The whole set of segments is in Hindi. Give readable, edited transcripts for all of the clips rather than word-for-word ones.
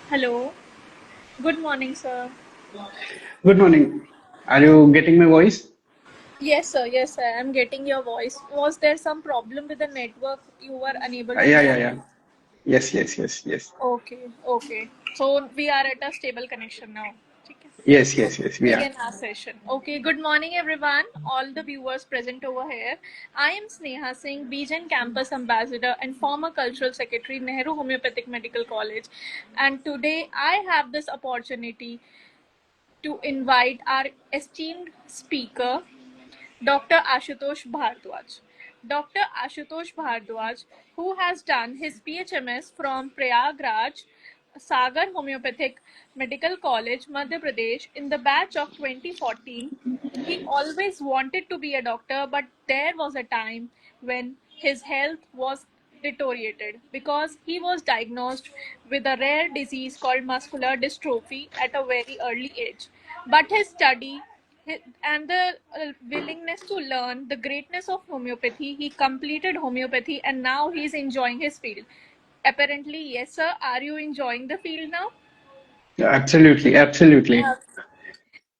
Hello. Good morning, sir. Good morning. Are you getting my voice? Yes, sir. Yes, sir. I'm getting your voice. Was there some problem with the network? You were unable to Yeah, hear yeah, yeah. me? Yes, yes, yes, yes. Okay. Okay. So we are at a stable connection now. Okay. Yes, So yes, yes, we are. begin our session. Okay. Good morning, everyone. All the viewers present over here. I am Sneha Singh, Bijan Campus Ambassador and former Cultural Secretary, Nehru Homeopathic Medical College. And today I have this opportunity to invite our esteemed speaker, Dr. Ashutosh Bhardwaj. Dr. Ashutosh Bhardwaj, who has done his PHMS from Prayagraj Sagar Homeopathic Medical College, Madhya Pradesh, in the batch of 2014. He always wanted to be a doctor, but there was a time when his health was deteriorated because he was diagnosed with a rare disease called muscular dystrophy at a very early age. But his study and the willingness to learn the greatness of homeopathy, he completed homeopathy and now he's enjoying his field. Apparently, yes, sir. Are you enjoying the field now? Yeah, absolutely, absolutely.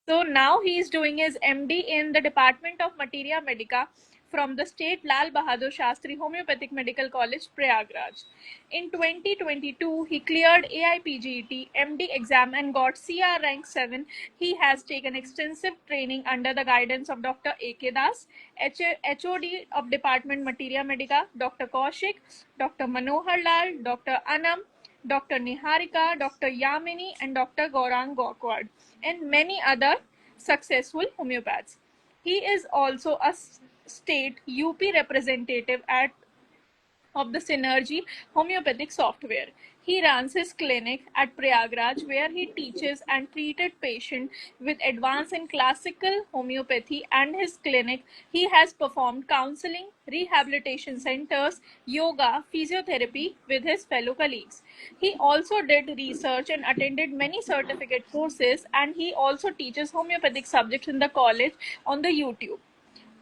So now he is doing his MD in the Department of Materia Medica from the State Lal Bahadur Shastri Homeopathic Medical College, Prayagraj. In 2022, he cleared AIPGET MD exam and got CR rank 7. He has taken extensive training under the guidance of Dr. A.K. Das, HOD of Department Materia Medica, Dr. Kaushik, Dr. Manohar Lal, Dr. Anam, Dr. Niharika, Dr. Yamini, and Dr. Gaurang Gaukwad, and many other successful homeopaths. He is also a state UP representative of the Synergy homeopathic software. He runs his clinic at Prayagraj where he teaches and treated patients with advanced in classical homeopathy, and his clinic he has performed counseling, rehabilitation centers, yoga, physiotherapy with his fellow colleagues. He also did research and attended many certificate courses, and he also teaches homeopathic subjects in the college on the YouTube.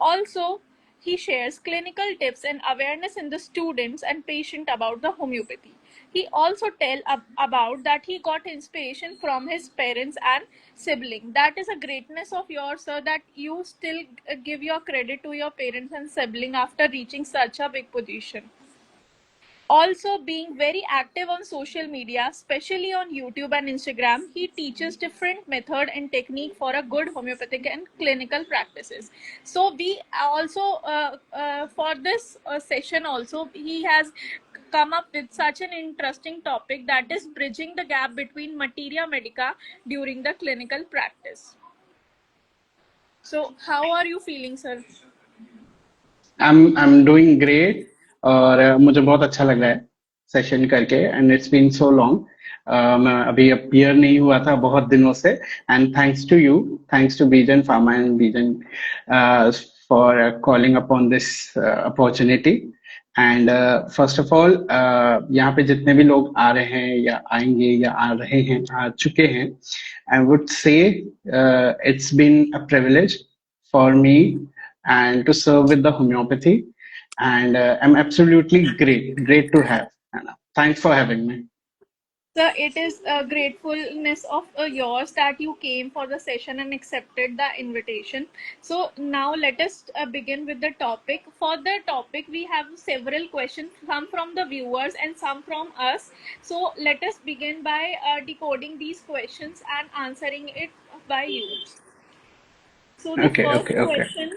Also, he shares clinical tips and awareness in the students and patient about the homeopathy. He also about that he got inspiration from his parents and sibling. That is a greatness of yours, sir, that you still give your credit to your parents and sibling after reaching such a big position. Also, being very active on social media, especially on YouTube and Instagram, he teaches different method and technique for a good homeopathic and clinical practices. So we also for this session also he has come up with such an interesting topic, that is bridging the gap between materia medica during the clinical practice. So how are you feeling, sir? I'm doing great और मुझे बहुत अच्छा लग रहा है सेशन करके and it's been so long मैं अभी अपीयर नहीं हुआ था बहुत दिनों से and thanks to Bijan pharma and Bijan for calling upon this opportunity and first of all यहाँ पे जितने भी लोग आ रहे हैं या आएंगे या आ रहे हैं आ चुके हैं I would say it's been a privilege for me and to serve with the homeopathy. And I'm absolutely great to have. And, thanks for having me. Sir, it is a gratefulness of yours that you came for the session and accepted the invitation. So now let us begin with the topic. For the topic, we have several questions, some from the viewers and some from us. So let us begin by decoding these questions and answering it by you. So the Okay, first okay, okay.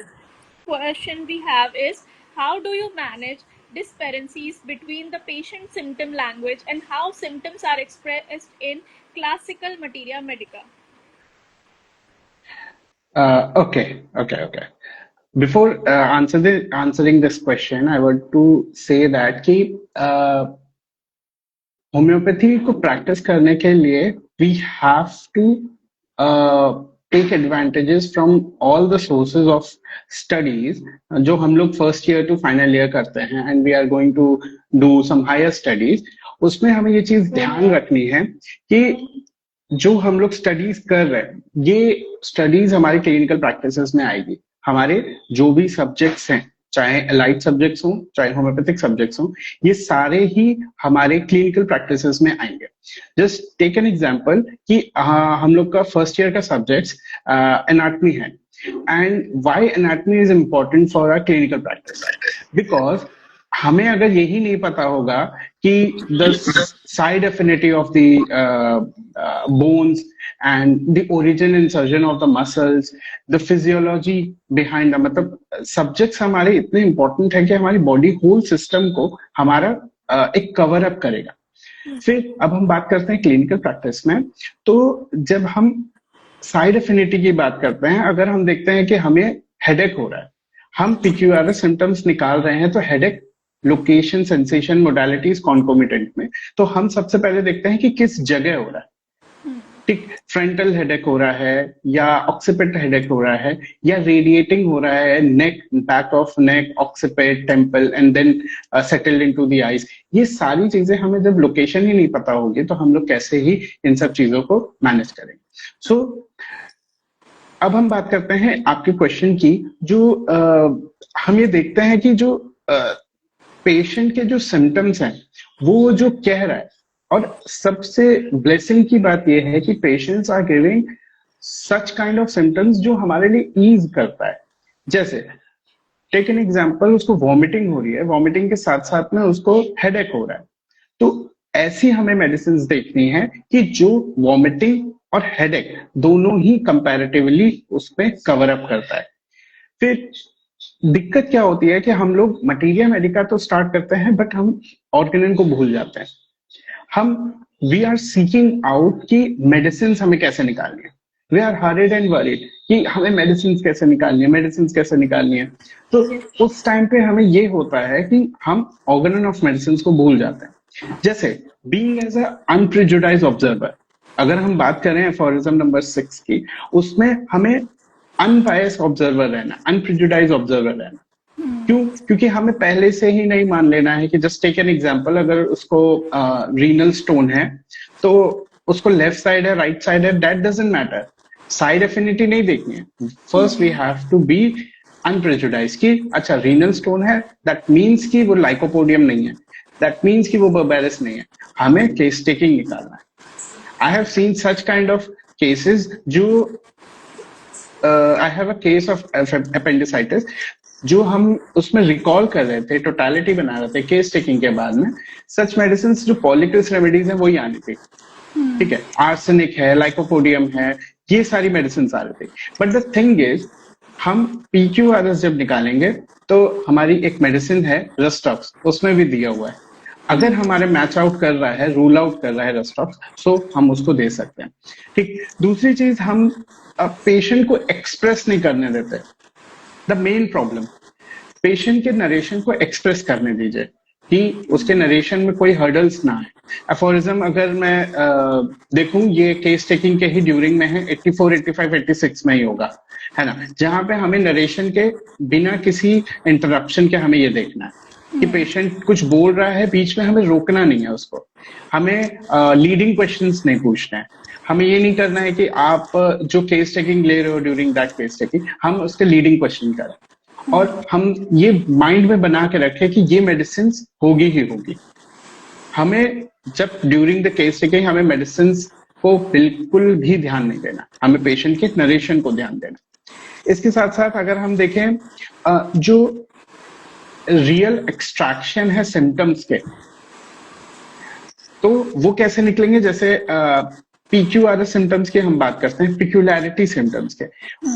question we have is, how do you manage discrepancies between the patient symptom language and how symptoms are expressed in classical materia medica? Okay. Before answering this question, I want to say that कि होम्योपैथी को प्रैक्टिस करने के लिए we have to take advantages from all the sources of studies जो हम लोग first year to final year करते हैं and we are going to do some higher studies उसमें हमें ये चीज ध्यान रखनी है कि जो हम लोग स्टडीज कर रहे हैं ये स्टडीज हमारे क्लिनिकल प्रैक्टिसेस में आएगी हमारे जो भी सब्जेक्ट्स हैं चाहे एलाइड सब्जेक्ट्स हों, चाहे होम्योपैथिक सब्जेक्ट्स हों, ये सारे ही हमारे क्लिनिकल प्रैक्टिसेस में आएंगे। जस्ट टेक एन एग्जांपल कि हम लोग का फर्स्ट ईयर का सब्जेक्ट्स एनाटॉमी है, and why anatomy is important for our clinical practice, because हमें अगर यही नहीं पता होगा कि the side affinity of the bones and the origin and surgeon of the muscles, the physiology behind the, मतलब सब्जेक्ट्स हमारे इतने इंपॉर्टेंट है कि हमारी बॉडी होल सिस्टम को हमारा एक कवर अप करेगा। फिर अब हम बात करते हैं क्लिनिकल प्रैक्टिस में, तो जब हम साइड एफिनिटी की बात करते हैं, अगर हम देखते हैं कि हमें हेडेक हो रहा है, हम पीक्यूआरएस सिम्टम्स निकाल रहे हैं, तो headache location, sensation, modalities concomitant में, तो हम सबसे पहले देखते हैं कि किस जगह हो रहा है। ठीक, फ्रंटल हेडेक हो रहा है या ऑक्सीपिट हेडेक हो रहा है या रेडिएटिंग हो रहा है, neck, back of neck, occiput, temple and then settled into the eyes. ये सारी चीजें हमें जब लोकेशन ही नहीं पता होगी तो हम लोग कैसे ही इन सब चीजों को मैनेज करेंगे। सो अब हम बात करते हैं आपके क्वेश्चन की, जो हम ये देखते हैं कि जो पेशेंट के जो सिम्टम्स हैं वो जो कह रहा है, और सबसे ब्लेसिंग की बात यह है कि patients are giving such kind of symptoms जो हमारे लिए ईज करता है। जैसे टेक एन एग्जांपल, उसको वॉमिटिंग हो रही है, वॉमिटिंग के साथ साथ में उसको हेडेक हो रहा है, तो ऐसी हमें मेडिसिन देखनी है कि जो वॉमिटिंग और हेडेक दोनों ही कंपैरेटिवली उसमें कवर अप करता है। फिर दिक्कत क्या होती है कि हम लोग मटीरिया मेडिका तो स्टार्ट करते हैं, बट हम ऑर्गेनन को भूल जाते हैं। हम वी आर सीकिंग आउट कि मेडिसिन हमें कैसे निकालनी है, we are hurried and worried कि हमें मेडिसिन कैसे निकालनी है, मेडिसिन कैसे निकालनी है। तो उस टाइम पे हमें ये होता है कि हम ऑर्गेनन ऑफ मेडिसिन को भूल जाते हैं। जैसे बीइंग एज अ अनप्रेजुडाइज्ड ऑब्जर्वर, अगर हम बात करें एफोरिज्म नंबर 6 की, उसमें हमें अनबायस्ड ऑब्जर्वर रहना, अनप्रेजुडाइज्ड ऑब्जर्वर रहना। क्यों? क्योंकि हमें पहले से ही नहीं मान लेना है कि जस्ट टेक एन एग्जांपल, अगर उसको रीनल स्टोन है तो उसको लेफ्ट साइड है, राइट साइड है, that doesn't matter, side affinity नहीं देखनी है। First we have to be unprejudiced कि अच्छा रीनल स्टोन है, दैट मीन्स कि वो लाइकोपोडियम नहीं है, दैट मीन्स कि वो बर्बेरिस नहीं है, हमें केस टेकिंग निकालना है। I have seen such kind of cases, जो I have a case of appendicitis, जो हम उसमें रिकॉल कर रहे थे, टोटालिटी बना रहे थे केस टेकिंग के बाद में, सच मेडिसिन जो पॉलिटिक्स रेमेडीज है वही आनी थी। ठीक है, आर्सेनिक है, लाइकोपोडियम है, ये सारी मेडिसिन आ रही थी। बट द थिंग इज, हम पीक्यूआरएस जब निकालेंगे तो हमारी एक मेडिसिन है रस्टॉक्स, उसमें भी दिया हुआ है, अगर हमारे मैच आउट कर रहा है, रूल आउट कर रहा है रस्टॉक्स, सो हम उसको दे सकते हैं। ठीक, दूसरी चीज, हम पेशेंट को एक्सप्रेस नहीं करने देते। द मेन प्रॉब्लम, पेशेंट के नरेशन को एक्सप्रेस करने दीजिए कि उसके नरेशन में कोई हर्डल्स ना है। एफोरिज्म अगर मैं देखूं, ये केस टेकिंग के ही ड्यूरिंग में है, 84, 85, 86 में ही होगा, है ना, जहां पे हमें नरेशन के बिना किसी इंटरप्शन के हमें ये देखना है कि पेशेंट कुछ बोल रहा है, बीच में हमें रोकना नहीं है उसको, हमें लीडिंग क्वेश्चंस नहीं पूछना है, हमें ये नहीं करना है कि आप जो केस टेकिंग ले रहे हो ड्यूरिंग दैट केस टेकिंग, हम उसके लीडिंग क्वेश्चन करें, और हम ये माइंड में बना के रखें कि ये मेडिसिन होगी ही होगी। हमें जब ड्यूरिंग द केस टेकिंग हमें मेडिसिन को बिल्कुल भी ध्यान नहीं देना, हमें पेशेंट के नरेशन को ध्यान देना। इसके साथ साथ अगर हम देखें जो रियल एक्सट्रैक्शन है सिम्टम्स के, तो वो कैसे निकलेंगे। जैसे पीक्यूआरएस सिम्टम्स की हम बात करते हैं, पिक्यूलैरिटी सिम्टम्स के,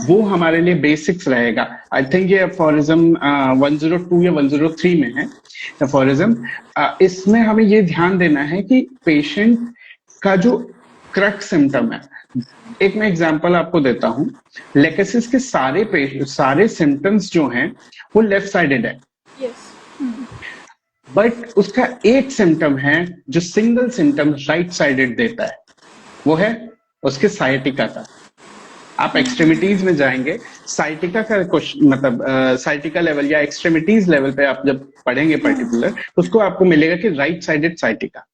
वो हमारे लिए बेसिक्स रहेगा। आई थिंक ये एफोरिज्म 102 या 103 में है एफोरिज्म। इसमें हमें ये ध्यान देना है कि पेशेंट का जो क्रक्स सिम्टम है, एक मैं एग्जांपल आपको देता हूं, लेकेसिस के सारे सिम्टम्स जो हैं वो लेफ्ट साइडेड है, बट उसका एक सिम्टम है जो सिंगल सिम्टम राइट साइडेड देता है, वो है उसके साइटिका का। आप एक्सट्रीमिटीज में जाएंगे, साइटिका का क्वेश्चन, मतलब साइटिका लेवल या एक्सट्रीमिटीज लेवल पे आप जब पढ़ेंगे पर्टिकुलर, उसको आपको मिलेगा कि राइट साइडेड साइटिका,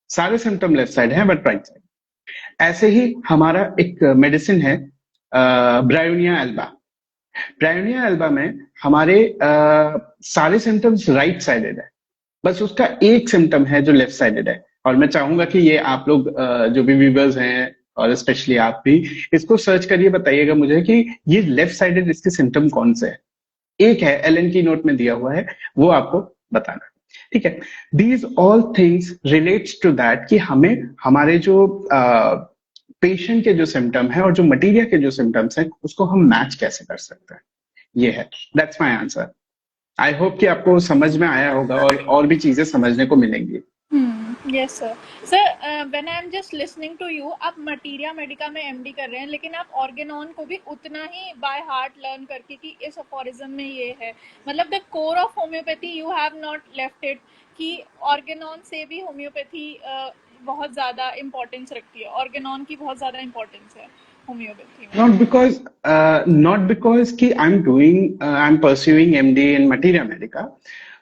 सारे सिम्टम लेफ्ट साइड है बट राइट साइड। ऐसे ही हमारा एक मेडिसिन है ब्रायोनिया एल्बा, ब्रायोनिया एल्बा में हमारे सारे सिम्टम्स राइट साइडेड है, बस उसका एक सिम्टम है जो लेफ्ट साइडेड है। और मैं चाहूंगा कि ये आप लोग जो भी व्यूवर्स हैं और स्पेशली आप भी इसको सर्च करिए, बताइएगा मुझे कि ये लेफ्ट साइडेड इसके सिम्टम कौन से है। एक है, एलन की नोट में दिया हुआ है, वो आपको बताना। ठीक है, these all things relates to that कि हमें हमारे जो पेशेंट के जो सिम्टम है और जो मटीरिया के जो सिम्टम्स हैं उसको हम मैच कैसे कर सकते हैं, ये है। That's my answer. I hope कि आपको समझ में आया होगा और भी चीजें समझने को मिलेंगी। Yes sir. Sir when I am just listening to you, आप मटीरिया मेडिका में एमडी कर रहे हैं, लेकिन आप ऑर्गेनॉन को भी उतना ही बाय हार्ट लर्न करके कि इस अफोरिज्म में ये है, मतलब the core of homeopathy you have not left it, कि ऑर्गेनॉन से भी होम्योपैथी बहुत ज़्यादा इम्पोर्टेंस रखती है, ऑर्गेनॉन की बहुत ज़्यादा इम्पोर्टेंस है होम्योपैथी में। Not because ki I'm pursuing MD in Materia Medica,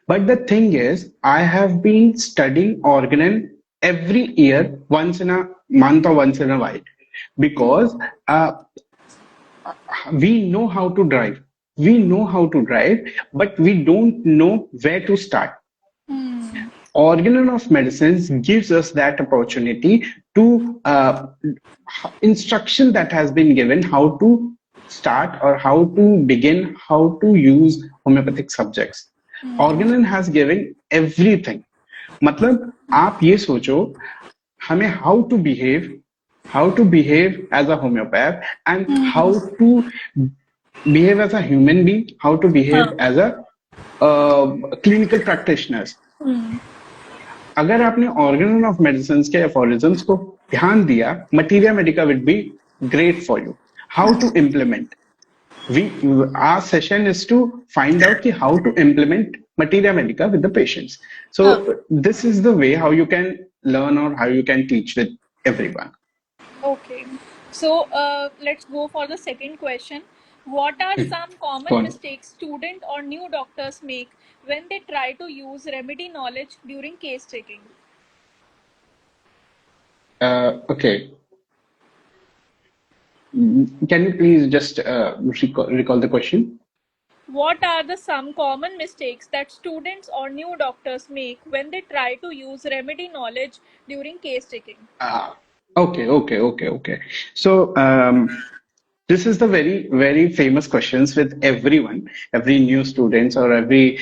but the thing is, I have been studying organon every year, once in a month or once in a while, because we know how to drive. We know how to drive, but we don't know where to start. Organon of Medicines gives us that opportunity to instruction that has been given how to start or how to begin, how to use homeopathic subjects. Organon has given everything. मतलब आप ये सोचो, हमें how to behave as a homeopath, and how to behave as a human being, how to behave as a clinical practitioners. अगर आपने ऑर्गेनन ऑफ मेडिसिन के एफोरिज्म्स को ध्यान दिया, materia medica will be great for you. How to implement, our session is to find out how to implement materia medica with the patients. So this is the way how you can learn or how you can teach with everyone. Okay, so let's go for the second question. What are some common mistakes student or new doctors make when they try to use remedy knowledge during case taking? Okay, can you please just recall the question? What are the some common mistakes that students or new doctors make when they try to use remedy knowledge during case taking? Okay. So this is the very famous questions with everyone, every new students or every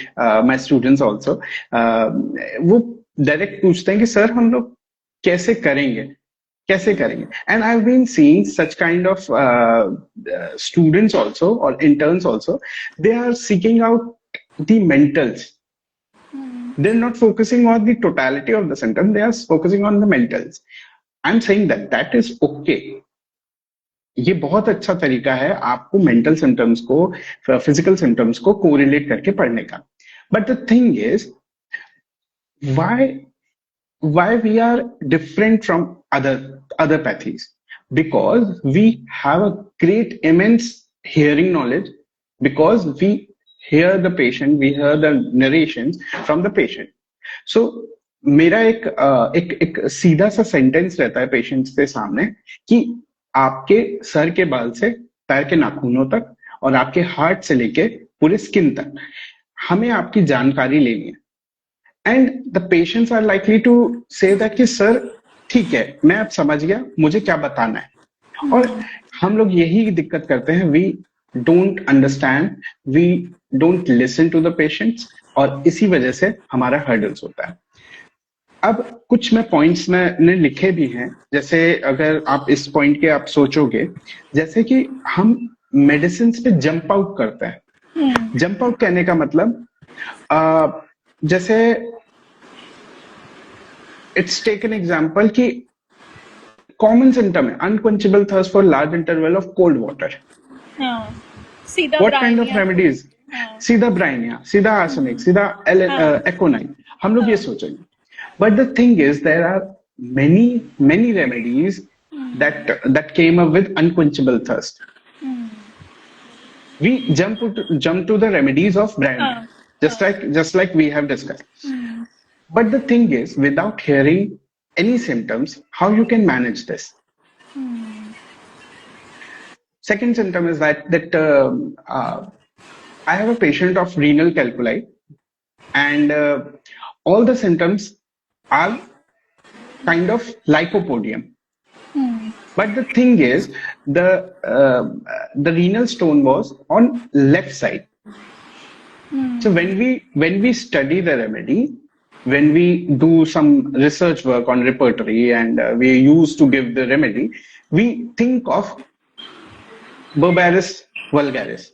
my students also. वो डायरेक्ट पूछते हैं कि सर हम लोग कैसे करेंगे, and I've been seeing such kind of students also or interns also. They are seeking out the mentals. They're not focusing on the totality of the symptom, they are focusing on the mentals. I'm saying that is okay. ये बहुत अच्छा तरीका है आपको मेंटल सिम्टम्स को फिजिकल सिम्टम्स को कोरिलेट करके पढ़ने का। But the thing is, why we are different from other pathies? Because we have a great immense hearing knowledge, because we hear the patient, we hear the narrations from the patient. So मेरा एक सीधा सा सेंटेंस रहता है पेशेंट्स के सामने कि आपके सर के बाल से पैर के नाखूनों तक और आपके हार्ट से लेके पूरे स्किन तक हमें आपकी जानकारी लेनी है। And the patients are likely to say that कि सर ठीक है, मैं अब समझ गया, मुझे क्या बताना है। और हम लोग यही दिक्कत करते हैं, we don't understand, we don't listen to the patients, और इसी वजह से हमारा हर्डल्स होता है। अब कुछ मैं पॉइंट्स मैंने लिखे भी हैं, जैसे अगर आप इस पॉइंट के आप सोचोगे, जैसे कि हम मेडिसिन पे जंप आउट करते हैं। जंप आउट कहने का मतलब जैसे इट्स टेक एन एग्जांपल कि कॉमन सिम्टम है unquenchable thirst for large interval of cold water. What kind of remedies? सीधा ब्राइनिया, सीधा आर्सेनिक, सीधा एकोनाइन, हम लोग ये सोचेंगे। But the thing is, there are many remedies that came up with unquenchable thirst. We jump to the remedies of brand, just like we have discussed. But the thing is, without hearing any symptoms, how you can manage this? Second symptom is that I have a patient of renal calculi, and all the symptoms are kind of lycopodium. But the thing is, the renal stone was on left side. So when we study the remedy, when we do some research work on repertory, and we used to give the remedy, we think of Berberis vulgaris.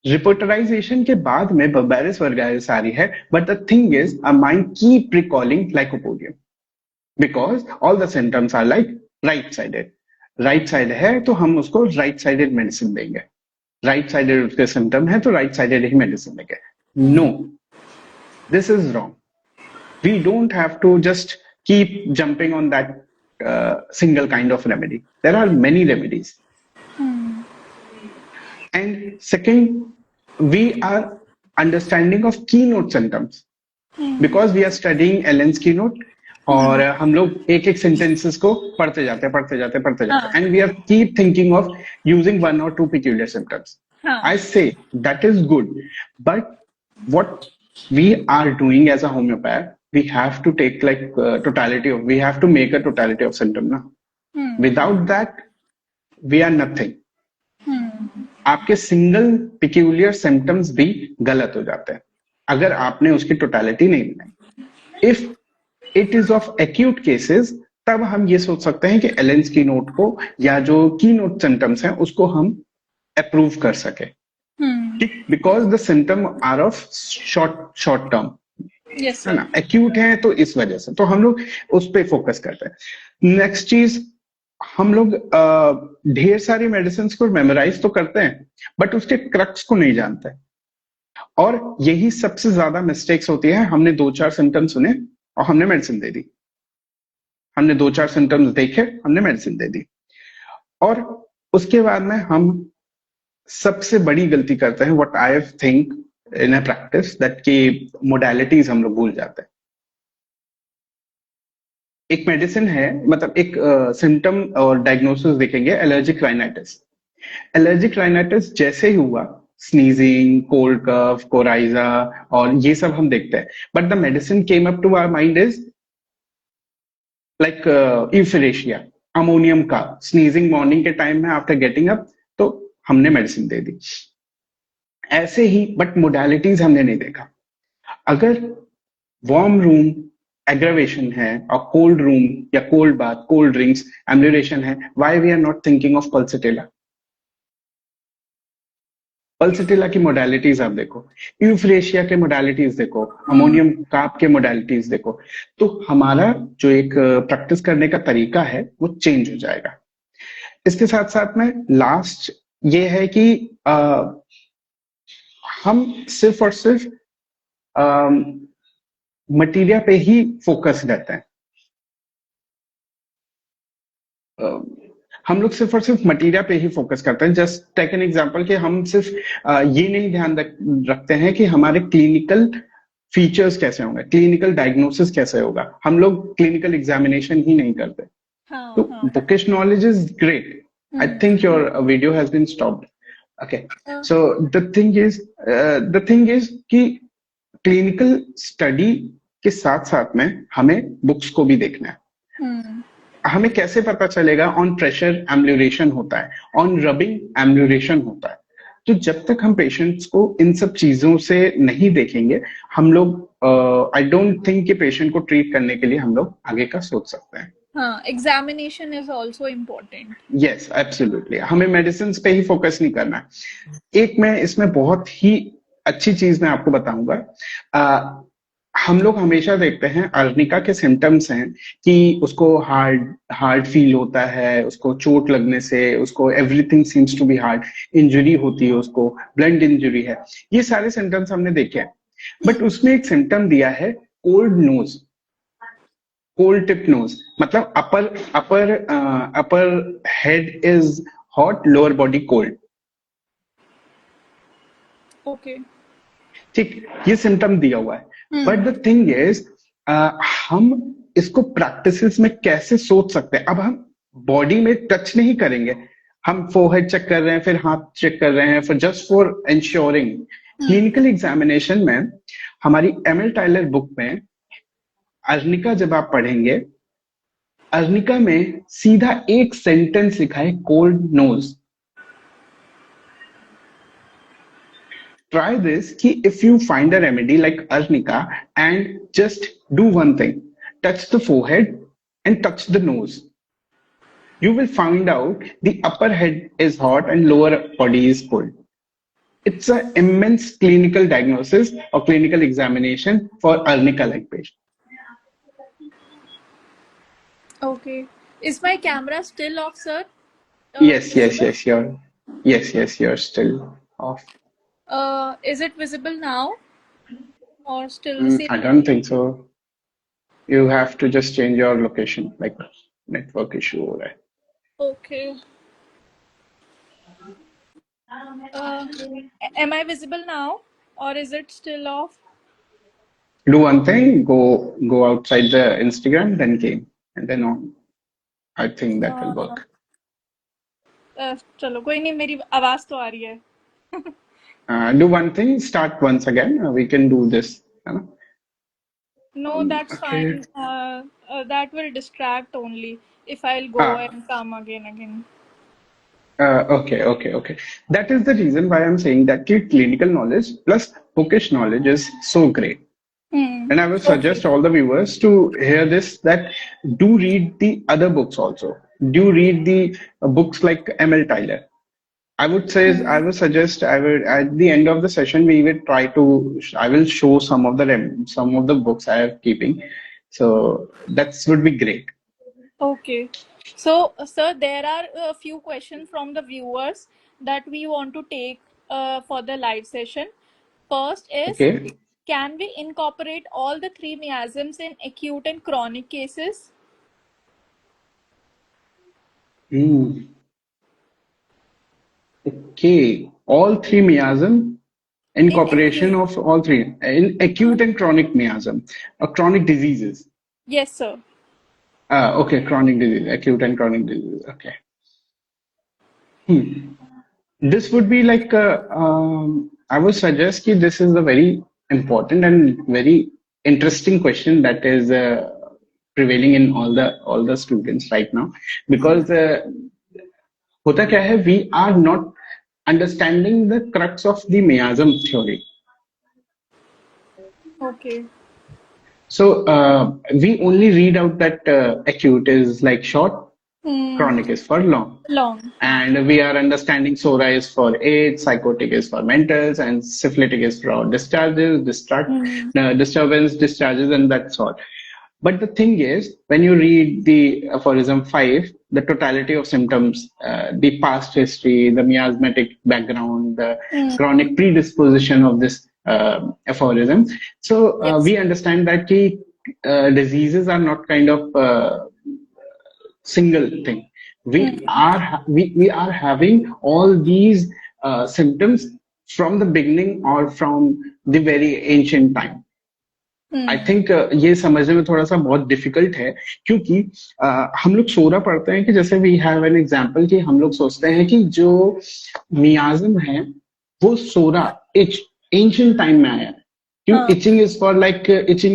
Repertorization के बाद में Berberis vulgaris आ रही है, but the thing is, our mind keep recalling lycopodium because all the symptoms are like right-sided. Right side है तो हम उसको राइट साइडेड मेडिसिन देंगे, राइट साइडेड उसके सिम्टम है तो राइट साइडेड ही मेडिसिन देंगे. No, this is wrong. We don't have to just keep jumping on that single kind of remedy. There are many remedies. And second, we are understanding of keynote symptoms because we are studying Allen's keynote. और हम लोग एक एक सेंटेंसेस को पढ़ते जाते हैं and we are keep thinking of using 1 or 2 peculiar symptoms. I say that is good, but what we are doing as a homeopath, we have to take like we have to make a totality of symptom na. Without that we are nothing. आपके सिंगल पिक्यूलियर सिम्टम्स भी गलत हो जाते हैं अगर आपने उसकी टोटलिटी नहीं बनाई. If it is of acute cases, तब हम ये सोच सकते हैं कि एलेंस की नोट को या जो की नोट सिम्टम्स हैं उसको हम अप्रूव कर सके, because the symptom are of short term, है ना, एक्यूट है तो इस वजह से तो हम लोग उस पर फोकस करते हैं. नेक्स्ट चीज, हम लोग ढेर सारी मेडिसिन को मेमोराइज तो करते हैं बट उसके क्रक्स को नहीं जानते, और यही सबसे ज्यादा मिस्टेक्स होती है. हमने 2-4 सिम्टम सुने और हमने मेडिसिन दे दी, हमने 2-4 सिम्टम्स देखे, हमने मेडिसिन दे दी, और उसके बाद में हम सबसे बड़ी गलती करते हैं, what I think in a practice, that की मोडालिटीज हम लोग भूल जाते हैं. एक मेडिसिन है, मतलब एक सिम्टम और डायग्नोसिस देखेंगे, एलर्जिक राइनाइटिस. एलर्जिक राइनाइटिस जैसे ही हुआ, स्नीजिंग, कोल्ड कफ, कोराइजा और ये सब हम देखते हैं, but the medicine came up to our mind is like euphrasia, ammonium का, स्नीजिंग मॉर्निंग के टाइम में आफ्टर गेटिंग अप, तो हमने मेडिसिन दे दी ऐसे ही, बट मोडालिटीज हमने नहीं देखा. अगर वार्म रूम एग्रावेशन है और कोल्ड रूम या cold bath, cold drinks, amelioration है, why we are not thinking of pulsatilla. Pulsatilla की मोडालिटीज आप देखो, यूफ्रेशिया के मोडालिटीज देखो, अमोनियम कार्ब के मोडालिटीज देखो, तो हमारा जो एक प्रैक्टिस करने का तरीका है वो चेंज हो जाएगा. इसके साथ साथ में लास्ट ये है कि हम सिर्फ और सिर्फ मटीरिया पे ही फोकस रहते हैं. हम लोग सिर्फ और सिर्फ मटीरिया पे ही फोकस करते हैं. जस्ट टेक एन एग्जांपल कि हम सिर्फ ये नहीं ध्यान रखते हैं कि हमारे क्लिनिकल फीचर्स कैसे होंगे, क्लिनिकल डायग्नोसिस कैसे होगा. हम लोग क्लिनिकल एग्जामिनेशन ही नहीं करते. तो bookish knowledge is great. I think your video has been stopped. Okay, so the thing is कि क्लिनिकल स्टडी के साथ साथ में हमें बुक्स को भी देखना है. हमें कैसे पता चलेगा ऑन प्रेशर एम्ब्ल्यूरेशन होता है, ऑन रबिंग एम्ब्ल्यूरेशन होता है. तो जब तक हम पेशेंट्स को इन सब चीजों से नहीं देखेंगे, हम लोग आई डोंट थिंक कि पेशेंट को ट्रीट करने के लिए हम लोग आगे का सोच सकते हैं. हाँ, examination is also important. Yes, absolutely. हमें मेडिसिन पे ही फोकस नहीं करना है. एक मैं इसमें बहुत ही अच्छी चीज मैं आपको बताऊंगा. हम लोग हमेशा देखते हैं अर्निका के सिम्टम्स हैं कि उसको हार्ड फील होता है, उसको चोट लगने से, उसको everything seems to be hard, injury होती है, उसको ब्लंट इंजरी है, ये सारे सिम्टम्स हमने देखे हैं. बट उसमें एक सिम्टम दिया है cold nose, cold tip nose, मतलब upper head is hot, lower body cold. Okay, ठीक, ये सिम्टम दिया हुआ है. बट द थिंग इज, हम इसको प्रैक्टिसेस में कैसे सोच सकते हैं. अब हम बॉडी में टच नहीं करेंगे, हम फोरहेड चेक कर रहे हैं, फिर हाथ चेक कर रहे हैं, for just for ensuring. Clinical examination में हमारी एमएल टाइलर बुक में अर्निका जब आप पढ़ेंगे, अर्निका में सीधा एक सेंटेंस लिखा है, कोल्ड नोज। Try this कि if you find a remedy like arnica and just do one thing, touch the forehead and touch the nose. You will find out the upper head is hot and lower body is cold. It's an immense clinical diagnosis or clinical examination for arnica like patient. Okay. Is my camera still off, sir? Yes, yes, Visible? yes, you're still off. Is it visible now or still the same? I don't think so. You have to just change your location, like network issue हो रहा है. Okay. Am I visible now or is it still off? Do one thing, go outside the Instagram, then came, and then on. I think that will work. चलो कोई नहीं, मेरी आवाज तो आ रही है. Do one thing, start once again. We can do this. है ना? No, that's Okay. fine. That will distract only if I'll go and come again. Okay. That is the reason why I'm saying that clinical knowledge plus bookish knowledge is so great. And I would suggest all the viewers to hear this, that do read the other books also. Do read the books like ML Tyler. I would say, I would suggest, I would, at the end of the session, we will try to, I will show some of the books I am keeping. So that would be great. Okay. So, sir, there are a few questions from the viewers that we want to take for the live session. First is, Okay. can we incorporate all the three miasms in acute and chronic cases? Okay. All three miasm, incorporation of all three in acute and chronic miasm, chronic diseases. Yes, sir. Okay, chronic disease, acute and chronic disease. Okay. This would be like, I would suggest that this is a very important and very interesting question that is prevailing in all the students right now, because होता क्या है, we are not understanding the crux of the miasm theory. Okay. So we only read out that acute is like short, chronic is for long. And we are understanding SORA is for AIDS, psychotic is for mentals, and syphilitic is for discharges, disturbance, discharges, and that's all. But the thing is, when you read the aphorism 5, the totality of symptoms, the past history, the miasmatic background, the chronic predisposition of this aphorism, so we understand that diseases are not kind of single thing. We are having all these symptoms from the beginning or from the very ancient time. I think ये समझने में थोड़ा सा बहुत डिफिकल्ट है, क्योंकि हम लोग सोरा पढ़ते हैं कि जैसे वी हैव एन एग्जांपल कि हम लोग सोचते हैं कि जो मियाज्म है वो सोरा एंशिएंट टाइम में आया है. क्यों? Itching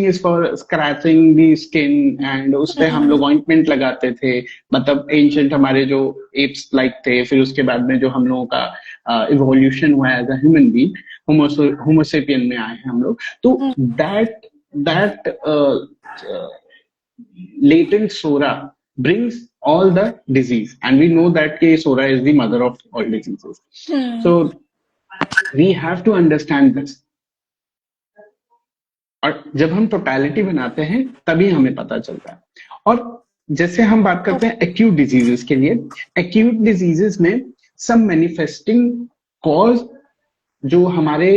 is for scratching the skin, and उस पे हम लोग ऑइंटमेंट लगाते थे. मतलब एंशिएंट हमारे जो एप्स लाइक थे, फिर उसके बाद में जो हम लोगों का इवोल्यूशन हुआ as a human being, homo sapien में आए हैं हम लोग. तो that latent sora brings all the disease, and we know that sora is the mother of all diseases. So we have to understand this. और जब हम टोटलिटी बनाते हैं तभी हमें पता चलता है. और जैसे हम बात करते हैं एक्यूट डिजीजेस के लिए, एक्यूट डिजीजेस में सम मैनिफेस्टिंग कॉज जो हमारे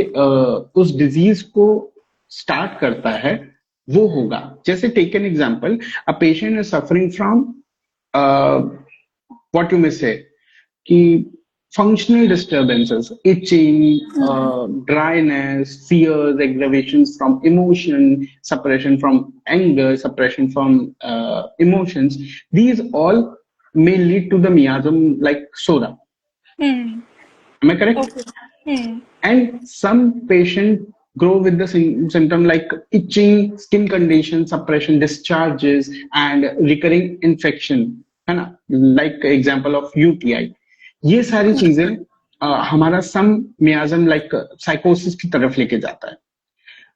उस डिजीज को स्टार्ट करता है वो होगा. जैसे take an example, a patient is suffering from what you may say कि functional disturbances, itching, dryness, fears, aggravations from emotion, suppression from anger, suppression from emotions. These all may lead to the miasm like SORA. Hmm. Am I correct? Okay. Hmm. And some patient grow with the symptom like itching, skin condition, suppression, discharges, and recurring infection, है ना? Like example of UTI. ये सारी चीजें हमारा सम मियाज्म लाइक साइकोसिस की तरफ लेके जाता है।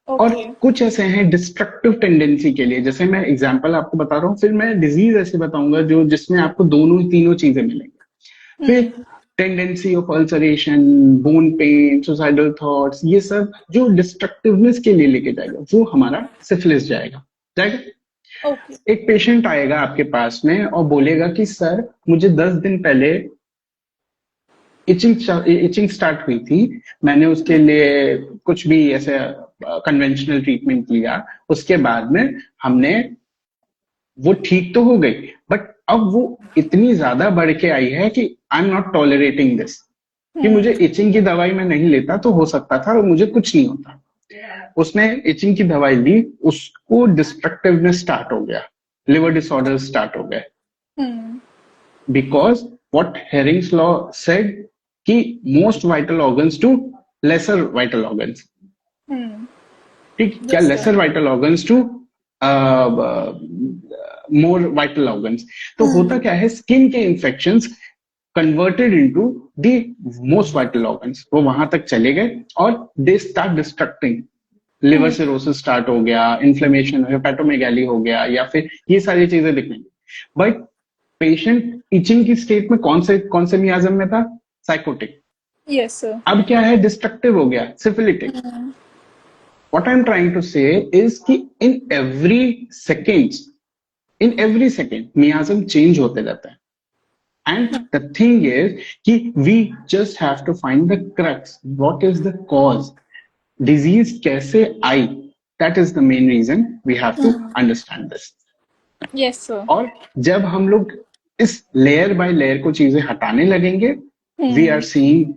और Okay. कुछ ऐसे हैं डिस्ट्रक्टिव टेंडेंसी के लिए, जैसे मैं एग्जांपल आपको बता रहा हूँ, फिर मैं डिजीज ऐसे बताऊंगा जो जिसमें आपको दोनों तीनों चीजें मिलेंगी। फिर Hmm. Tendency of ulceration, bone pen, suicidal thoughts, ये सब जो डिस्ट्रक्टिवनेस के लिए लेके जाएगा वो हमारा सिफिलिस जाएगा। जाएगा। Okay. एक पेशेंट आएगा आपके पास में और बोलेगा कि सर मुझे 10 दिन पहले इचिंग स्टार्ट हुई थी, मैंने उसके लिए कुछ भी ऐसे कन्वेंशनल ट्रीटमेंट लिया, उसके बाद में हमने वो ठीक तो हो गई, बट अब वो इतनी ज्यादा बढ़ के आई है कि I am not tolerating this, कि मुझे Hmm. इचिंग की दवाई मैं नहीं लेता तो हो सकता था और मुझे कुछ नहीं होता। उसने इचिंग की दवाई ली, उसको डिस्ट्रक्टिवनेस स्टार्ट हो गया, लिवर डिसऑर्डर स्टार्ट हो गए, Hmm. Because what Hering's law said कि most vital organs to lesser vital organs. Hmm. ठीक, क्या Yes, sir. Lesser vital organs to more vital organs. तो होता Hmm. क्या है, स्किन के infections converted into the most vital organs, वो वहां तक चले गए और they start destructing. Liver Hmm. Cirrhosis start हो गया, इन्फ्लेमेशन, हेपेटोमेगाली हो गया, या फिर ये सारी चीजें दिखेंगी। बट पेशेंट इचिंग की स्टेट में कौन से मियाज्म में था? साइकोटिक। Yes, sir. अब क्या है, डिस्ट्रक्टिव हो गया, syphilitic. Hmm. What I am trying to say is कि in every second miasm change होते रहता है। एंड द थिंग इज कि we just have to find the crux, what is the cause, disease कैसे आई, that is the main reason, we have to Hmm. Understand this. Yes, sir. और जब हम लोग इस लेयर बाय लेयर को चीजें हटाने लगेंगे, we are Hmm. Seeing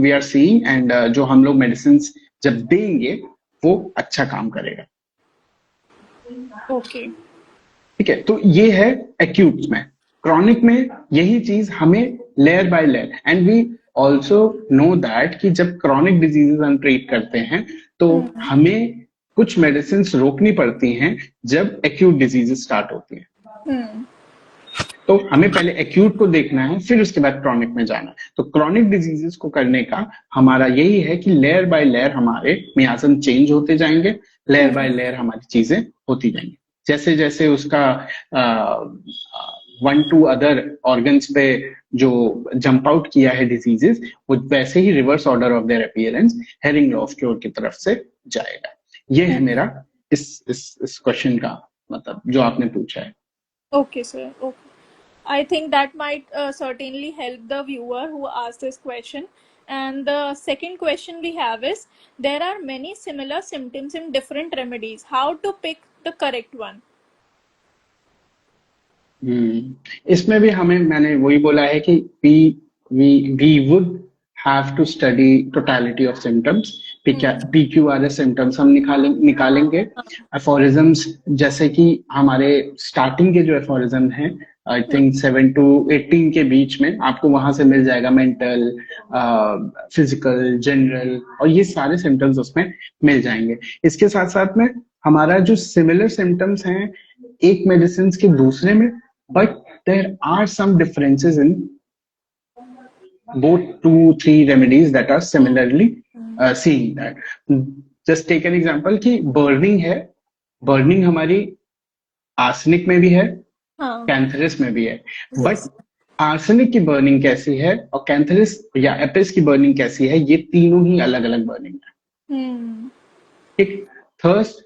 we are seeing and जो हम लोग मेडिसिन जब देंगे वो अच्छा काम करेगा। Okay. ठीक है, तो ये है एक्यूट में। क्रॉनिक में यही चीज हमें layer by layer, and we also know that कि जब क्रॉनिक डिजीजेस हम ट्रीट करते हैं तो Hmm. हमें कुछ मेडिसिन रोकनी पड़ती हैं जब एक्यूट डिजीजेस स्टार्ट होती हैं। Hmm. तो हमें पहले एक्यूट को देखना है, फिर उसके बाद क्रॉनिक में जाना है। तो क्रॉनिक डिजीजेस को करने का हमारा यही है कि लेयर बाय लेयर हमारे मियाजम चेंज होते जाएंगे, लेयर बाय Hmm. लेयर हमारी चीजें होती जाएंगी। जैसे जैसे उसका वन टू अदर ऑर्गन्स पे जो जंप आउट किया है डिजीजेस, वो वैसे ही reverse order of their appearance Hering law of cure की तरफ से जाएगा। ये है Hmm. मेरा इस क्वेश्चन का मतलब जो आपने पूछा है। Okay, sir. Okay. I think that might certainly help the viewer who asked this question. And the second question we have is, there are many similar symptoms in different remedies. How to pick the correct one? इसमें भी हमें, मैंने वही बोला है कि we would have to study totality of symptoms. Hmm. PQRS symptoms हम निकालेंगे। एफोरिज्म्स, जैसे कि हमारे स्टार्टिंग के जो एफोरिज्म हैं, आई Hmm. थिंक 7 to 18 के बीच में आपको वहां से मिल जाएगा, मेंटल, फिजिकल, जनरल, और ये सारे सिम्टम्स उसमें मिल जाएंगे। इसके साथ साथ में हमारा जो सिमिलर सिम्टम्स हैं एक मेडिसिन के दूसरे में, but there are some differences in both 2 3 remedies that are similarly seeing that. Just take an example कि बर्निंग है, बर्निंग हमारी आर्सेनिक में भी है, Huh. कैंथरस में भी है, बट Yes. आर्सेनिक की बर्निंग कैसी है और कैंथरस या एपिस की बर्निंग कैसी है, ये तीनों ही अलग अलग बर्निंग है। Hmm. ठीक, थर्स्ट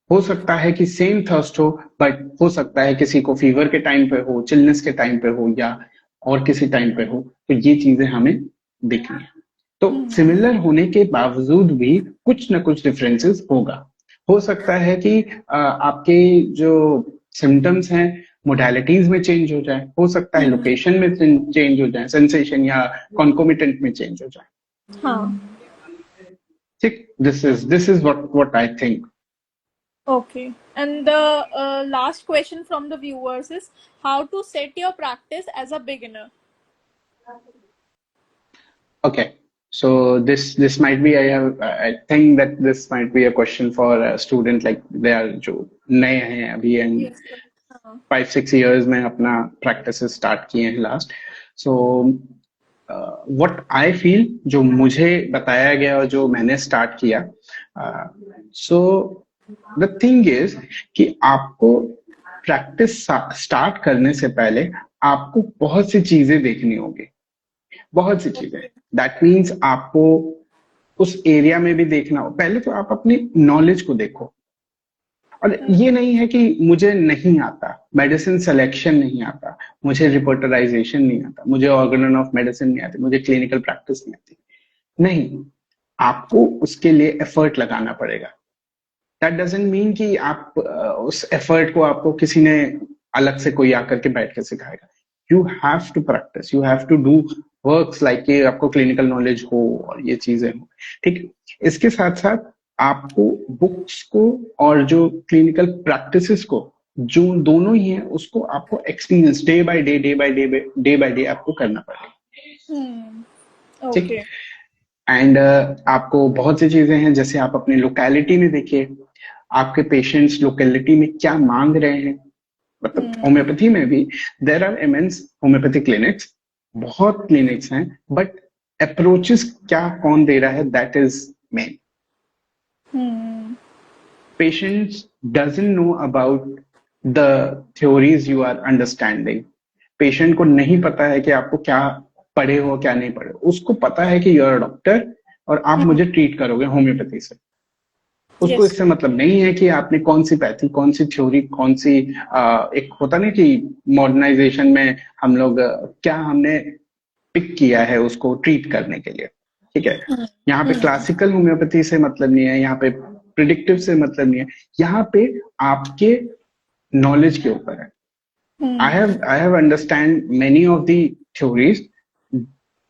हो सकता है कि सेम थर्स्ट हो, बट हो सकता है किसी को फीवर के टाइम पे हो, चिलनेस के टाइम पे हो, या और किसी टाइम पे हो, तो ये चीजें हमें देखनी है। तो Hmm. सिमिलर होने के बावजूद भी कुछ ना कुछ डिफरेंसेस होगा। हो सकता है कि आपके जो सिम्टम्स हैं मोडालिटीज में चेंज हो जाए, हो सकता है Hmm. लोकेशन में चेंज हो जाए, सेंसेशन या कॉन्कोमिटेंट में चेंज हो जाए। Huh. ठीक, this is what I think. Okay. And the last question from the viewers is, how to set your practice as a beginner? Okay. So this might be I think that this might be a question for a student like they are जो नए हैं अभी and Yes, correct. हाँ. 5-6 years में अपना practices start किए हैं last. So what I feel जो मुझे बताया गया और जो मैंने start किया so the thing is कि आपको practice start करने से पहले आपको बहुत सी चीजें देखनी होगी बहुत सी चीजें Okay. दैट मीन्स आपको उस एरिया में भी देखना हो पहले तो आप अपनी नॉलेज को देखो और ये हम्म. नहीं है कि मुझे नहीं आता मेडिसिन सिलेक्शन नहीं आता मुझे रिपोर्टराइजेशन नहीं आता मुझे ऑर्गन ऑफ मेडिसिन नहीं आती मुझे क्लिनिकल प्रैक्टिस नहीं आती नहीं आपको उसके लिए एफर्ट लगाना पड़ेगा दैट डजंट मीन कि आप उस एफर्ट को आपको किसी ने अलग से कोई आकर के बैठ के सिखाएगा you have to practice you have to do works like कि आपको क्लिनिकल नॉलेज हो और ये चीजें हो ठीक इसके साथ साथ आपको बुक्स को और जो क्लिनिकल प्रैक्टिसेस को जो दोनों ही है उसको आपको एक्सपीरियंस डे बाय डे आपको करना पड़ेगा Hmm. ठीक Okay. एंड आपको बहुत सी चीजें हैं जैसे आप अपनी लोकेलिटी में देखिए आपके पेशेंट्स लोकेलिटी में क्या मांग रहे हैं मतलब Hmm. होम्योपैथी में भी there are immense homeopathy clinics बहुत क्लिनिक्स हैं बट अप्रोचेस क्या कौन दे रहा है that is main Hmm. Patients doesn't know about the theories you are understanding patient को नहीं पता है कि आपको क्या पढ़े हो क्या नहीं पढ़े उसको पता है कि यू आर डॉक्टर और आप Hmm. मुझे ट्रीट करोगे होम्योपैथी से उसको Yes. इससे मतलब नहीं है कि आपने कौन सी पैथी कौन सी थ्योरी कौन सी एक होता नहीं कि मॉडर्नाइजेशन में हम लोग क्या हमने पिक किया है उसको ट्रीट करने के लिए ठीक है Hmm. यहाँ पे Hmm. क्लासिकल होम्योपैथी से मतलब नहीं है यहाँ पे प्रिडिक्टिव से मतलब नहीं है यहाँ पे आपके नॉलेज के ऊपर है Hmm. I have understand many of the theories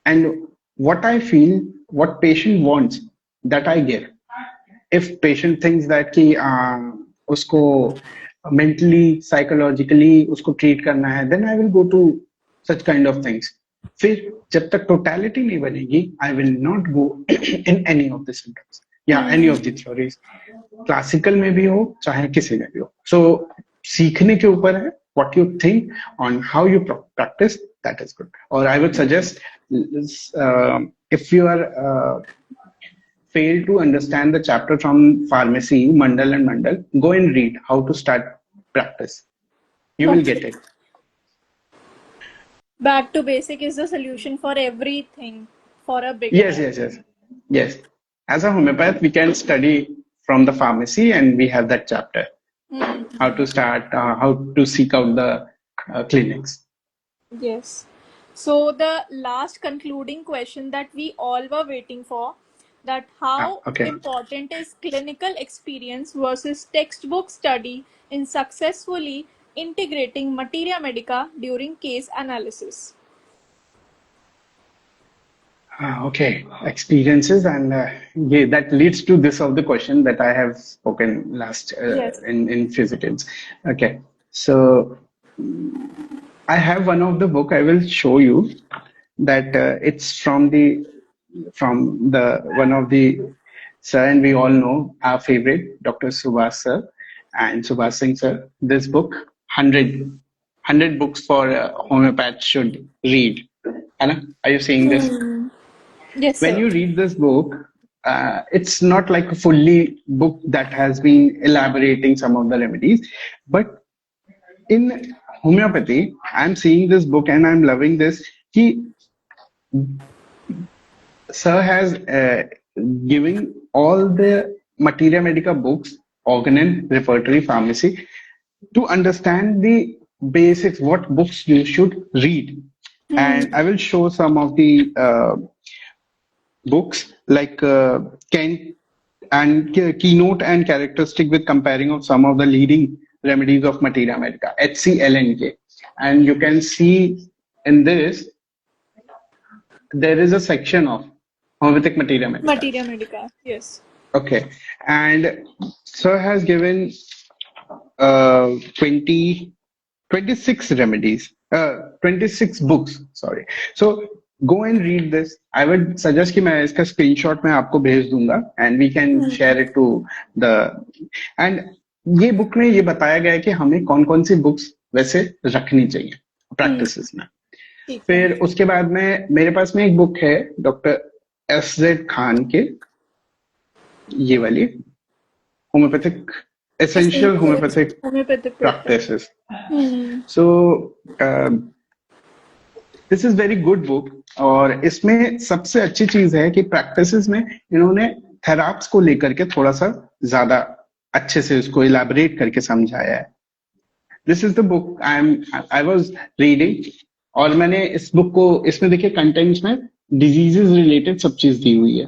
and what I feel, what patient wants, that I give. If patient thinks that कि उसको mentally, psychologically उसको treat करना है, then I will go to such kind of things. फिर जब तक totality नहीं बनेगी, I will not go in any of the symptoms. Yeah, any Hmm. of the theories. Classical में भी हो चाहे किसी में भी हो सो सीखने के ऊपर है what you think on how you practice that is good or I would suggest if you are fail to understand the chapter from pharmacy mandal and mandal go and read how to start practice you will Okay. get it Back to basic is the solution for everything for a yes beginner. yes yes yes as a homeopath we can study from the pharmacy and we have that chapter Hmm. how to start how to seek out the clinics. Yes. So the last concluding question that we all were waiting for, that how Okay. important is clinical experience versus textbook study in successfully integrating materia medica during case analysis? Okay, experiences, and yeah, that leads to this of the question that I have spoken last Yes. in physics. Okay, so I have one of the book. I will show you that it's from the one of the sir, and we all know our favorite Dr. Subhash sir and Subhash Singh sir. This book, 100 books for homeopath should read. Anna, are you seeing this? Hmm. Yes, When sir. you read this book, it's not like a fully book that has been elaborating some of the remedies, but in homeopathy, I'm seeing this book and I'm loving this. He sir has given all the materia medica books, organ repertory pharmacy, to understand the basics, what books you should read. Hmm. And I will show some of the books like Kent and keynote and characteristic with comparing of some of the leading remedies of materia medica, HCLNK. And you can see in this, there is a section of homeopathic materia medica. Materia medica. Yes. Okay. And sir has given 20, 26 remedies, 26 books, sorry. So go and read this. I would suggest कि मैं इसका स्क्रीनशॉट मैं आपको भेज दूंगा and we can share it to the and ये बुक में ये बताया गया है कि हमें कौन कौन सी बुक्स वैसे रखनी चाहिए प्रैक्टिसेस में। ठीक है। फिर उसके बाद में मेरे पास में एक बुक है डॉक्टर एस जेड खान के, ये वाली homeopathic essential homeopathic homeopathic practice. practices. So this is very good book और इसमें सबसे अच्छी चीज है कि प्रैक्टिसेस में इन्होंने थेराप्स को लेकर के थोड़ा सा ज्यादा अच्छे से उसको इलाबरेट करके समझाया है। This is the book I was reading और मैंने इस बुक को इसमें देखिए कंटेंट्स में डिजीजेस रिलेटेड सब चीज दी हुई है।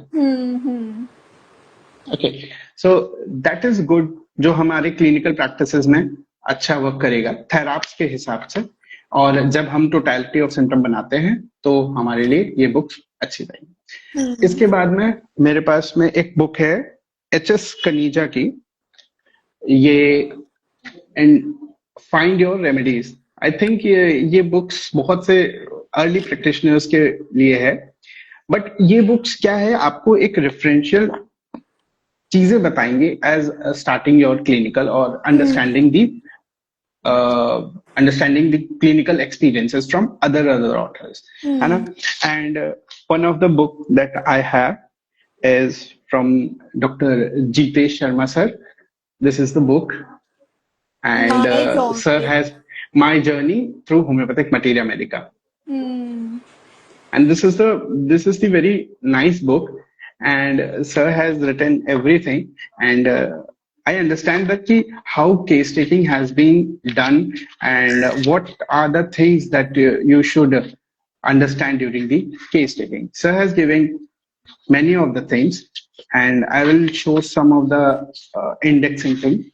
Okay, so that is good, जो हमारे क्लिनिकल प्रैक्टिसेस में अच्छा वर्क करेगा थेराप्स के हिसाब से। और जब हम टोटलिटी ऑफ सिम्टम बनाते हैं तो हमारे लिए ये बुक्स अच्छी रहेगी। इसके बाद में मेरे पास में एक बुक है एच.एस. कनीजा की, ये and find your remedies. I think ये बुक्स बहुत से अर्ली प्रैक्टिशनर्स के लिए है, बट ये बुक्स क्या है, आपको एक रेफरेंशियल चीजें बताएंगे एज स्टार्टिंग योर क्लिनिकल और understanding the clinical experiences from other authors, है ना? And one of the book that I have is from Dr. Jitesh Sharma sir. This is the book, and sir has My Journey Through Homeopathic Materia Medica. And this is the very nice book, and sir has written everything, and I understand that how case taking has been done and what are the things that you should understand during the case taking. Sir has given many of the things, and I will show some of the indexing things.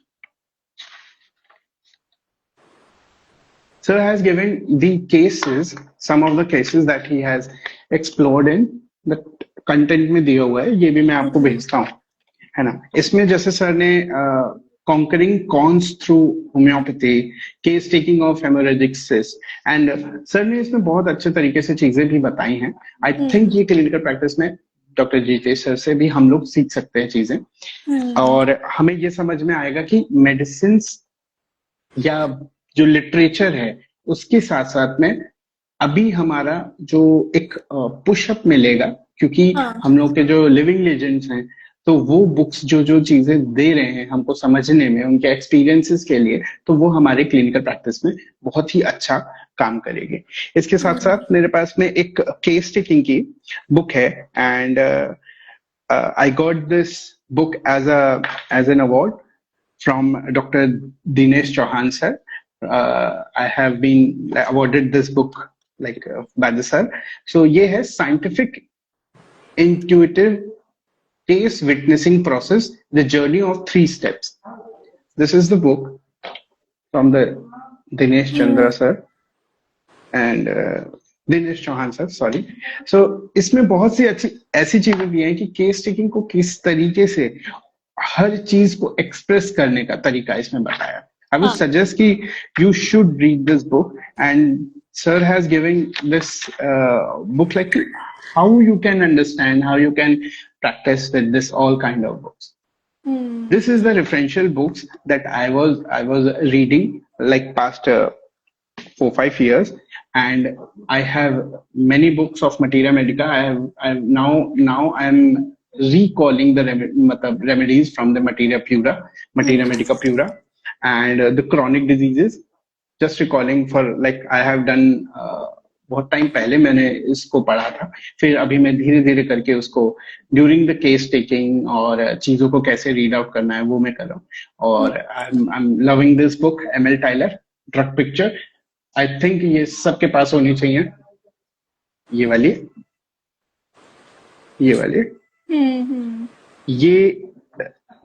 Sir has given the cases, some of the cases that he has explored in the content में दिया हुआ है, ये भी मैं आपको भेजता हूँ, है ना? इसमें जैसे सर ने conquering cons through homeopathy, case taking of haemorrhagic cyst, and sir ने इसमें बहुत अच्छे तरीके से चीजें भी बताई हैं। आई थिंक ये क्लिनिकल प्रैक्टिस में डॉक्टर जीतेश सर से भी हम लोग सीख सकते हैं चीजें, और हमें ये समझ में आएगा कि मेडिसिन या जो लिटरेचर है उसके साथ साथ में अभी हमारा जो एक पुशअप मिलेगा, क्योंकि हम लोग के जो लिविंग लेजेंड्स हैं तो वो बुक्स जो चीजें दे रहे हैं हमको समझने में, उनके एक्सपीरियंसेस के लिए, तो वो हमारे क्लिनिकल प्रैक्टिस में बहुत ही अच्छा काम करेगी। इसके साथ साथ मेरे पास में एक केस टेकिंग की बुक है, and I got this book as an award from doctor Dinesh Chauhan sir. I have been awarded this book by the sir. So ये है scientific intuitive case witnessing process, the journey of 3 steps. This is the book from the Dinesh Chandra sir and Dinesh Chauhan sir, sorry. So इसमें बहुत सी अच्छी ऐसी चीजें भी हैं कि केस टेकिंग को किस तरीके से हर चीज को एक्सप्रेस करने का तरीका इसमें बताया। I would suggest कि you should read this book, and sir has given this book like how you can understand, how you can practice with this all kind of books. This is the referential books that I was reading like past 4-5 years, and I have many books of Materia Medica. I have now I am recalling the remedies from the Materia Medica Pura. And the chronic diseases, just recalling for like I have done बहुत टाइम पहले मैंने इसको पढ़ा था, फिर अभी मैं धीरे धीरे करके उसको ड्यूरिंग द केस टेकिंग और चीजों को कैसे रीड आउट करना है वो मैं कर रहा हूँ। और I am loving this book, ML Tyler drug picture. I think ये सबके पास होनी चाहिए, ये वाली ये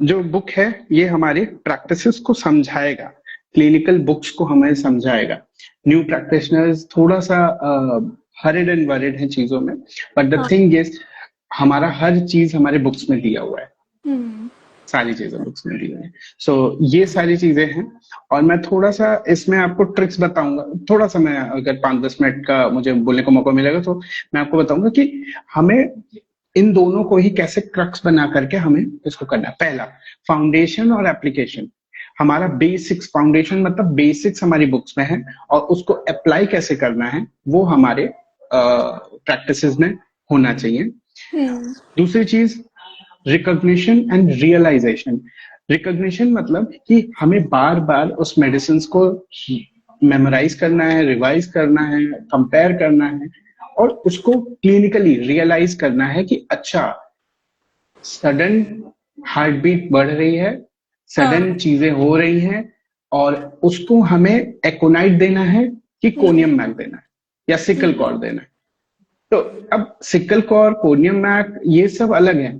जो बुक है ये हमारे प्रैक्टिसेस को समझाएगा, क्लिनिकल बुक्स को हमें समझाएगा। न्यू प्रैक्टिशनर्स थोड़ा सा हरिड एंड वरिड है चीजों में, बट द थिंग इज हमारा हर चीज हमारे बुक्स में दिया हुआ है। सारी चीजें बुक्स में दी हुई हैं। सो ये सारी चीजें हैं। और मैं थोड़ा सा इसमें आपको ट्रिक्स बताऊंगा, थोड़ा सा मैं अगर 5-10 मिनट का मुझे बोलने को मौका मिलेगा तो मैं आपको बताऊंगा कि हमें इन दोनों को ही कैसे क्रक्स बना करके हमें इसको करना है। पहला, फाउंडेशन और एप्लीकेशन। हमारा बेसिक्स, फाउंडेशन मतलब बेसिक्स हमारी बुक्स में है, और उसको अप्लाई कैसे करना है वो हमारे प्रैक्टिसेस में होना चाहिए। दूसरी चीज, रिकॉग्निशन एंड रियलाइजेशन। रिकॉग्निशन मतलब कि हमें बार बार उस मेडिसिन को मेमोराइज करना है, रिवाइज करना है, कंपेयर करना है, और उसको क्लिनिकली रियलाइज करना है कि अच्छा, सडन हार्ट बीट बढ़ रही है, सडन चीजें हो रही हैं, और उसको हमें एकोनाइट देना है कि कोनियम मैक देना है या सिकल कॉर देना है। तो अब सिकल कॉर, कोनियम मैक ये सब अलग है,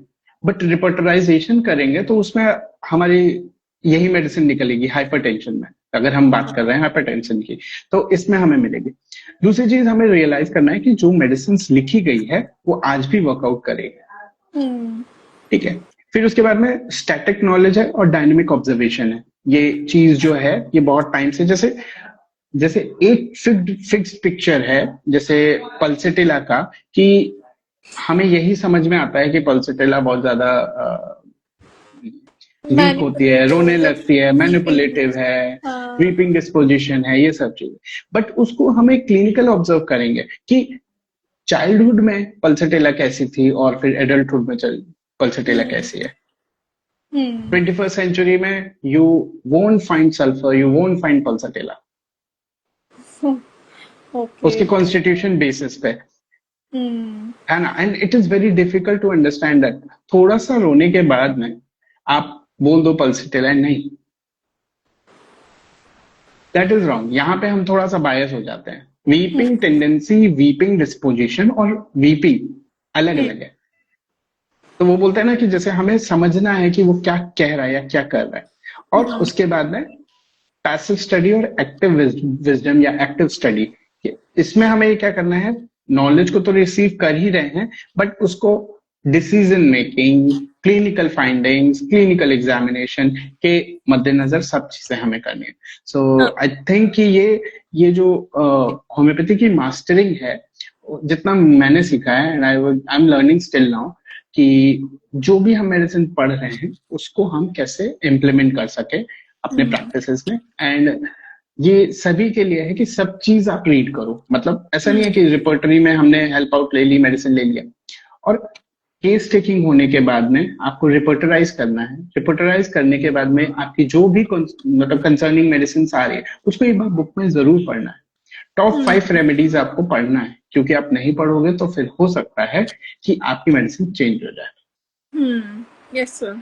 बट रिपर्टराइजेशन करेंगे तो उसमें हमारी यही मेडिसिन निकलेगी हाइपरटेंशन में। अगर हम बात कर रहे हैं हाइपरटेंशन की, तो इसमें हमें मिलेगी। दूसरी चीज, हमें रियलाइज करना है कि जो मेडिसिन लिखी गई है वो आज भी वर्कआउट करेगी। ठीक है। फिर उसके बाद में स्टैटिक नॉलेज है और डायनेमिक ऑब्जर्वेशन है। ये चीज जो है ये बहुत टाइम से, जैसे जैसे एक फिक्स्ड पिक्चर है जैसे पल्सेटिला का, कि हमें यही समझ में आता है कि पल्सेटिला बहुत ज्यादा वीक होती है, रोने लगती है, मैनिपुलेटिव है, वीपिंग डिस्पोजिशन है, ये सब चीजें। बट उसको हमें क्लिनिकल ऑब्जर्व करेंगे कि चाइल्डहुड में पल्सेटिला कैसी थी और फिर एडल्टहुड में पल्सेटिला कैसी है। 21st सेंचुरी में you won't find sulphur, you won't find pulsatilla उसके कॉन्स्टिट्यूशन बेसिस पे, है ना। And it is very difficult to understand that. थोड़ा सा रोने के बाद में आप बोल दो पल्सेटिला, नहीं, दैट इज रॉन्ग। यहाँ पे हम थोड़ा सा बायस हो जाते हैं। वीपिंग टेंडेंसी, वीपिंग डिस्पोजिशन और वीपिंग अलग अलग है। तो वो बोलते हैं ना कि जैसे हमें समझना है कि वो क्या कह रहा है या क्या कर रहा है। और उसके बाद में पैसिव स्टडी और एक्टिव विजडम या एक्टिव स्टडी, इसमें हमें क्या करना है, नॉलेज को तो रिसीव कर ही रहे हैं, बट उसको decision making, clinical findings, clinical examination के मद्देनजर सब चीजें हमें करनी है। सो आई थिंक कि ये जो होम्योपैथी की मास्टरिंग है, जितना मैंने सीखा है, and I am learning still now, कि जो भी हम मेडिसिन पढ़ रहे हैं उसको हम कैसे इम्प्लीमेंट कर सके अपने प्रैक्टिसेस में। एंड ये सभी के लिए है कि सब चीज आप रीड करो। मतलब ऐसा नहीं है कि रिपोर्टरी में हमने हेल्प आउट ले ली, मेडिसिन ले लिया, और केस टेकिंग होने के बाद में आपको रिपोर्टराइज करना है। रिपोर्टराइज करने के बाद में आपकी जो भी मतलब कंसर्निंग मेडिसिन आ रही है उसको एक बार बुक में जरूर पढ़ना है। टॉप 5 रेमेडीज आपको पढ़ना है, क्योंकि आप नहीं पढ़ोगे तो फिर हो सकता है कि आपकी मेडिसिन चेंज हो जाए। Yes sir,